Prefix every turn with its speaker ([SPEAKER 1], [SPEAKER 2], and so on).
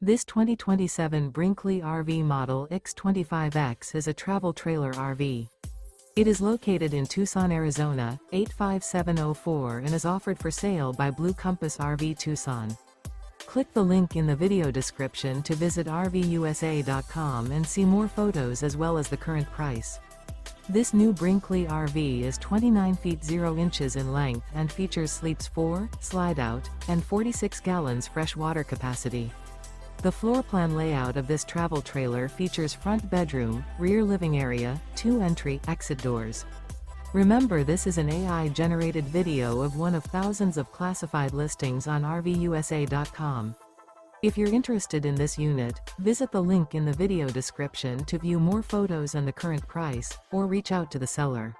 [SPEAKER 1] This 2027 Brinkley RV Model Ix 25X is a travel trailer RV. It is located in Tucson, Arizona, 85704 and is offered for sale by Blue Compass RV Tucson. Click the link in the video description to visit RVUSA.com and see more photos as well as the current price. This new Brinkley RV is 29 feet 0 inches in length and features sleeps 4, Slideout, and 46 gallons fresh water capacity. The floor plan layout of this travel trailer features front bedroom, rear living area, 2 entry/exit doors. Remember, this is an AI-generated video of one of thousands of classified listings on RVUSA.com. If you're interested in this unit, visit the link in the video description to view more photos and the current price, or reach out to the seller.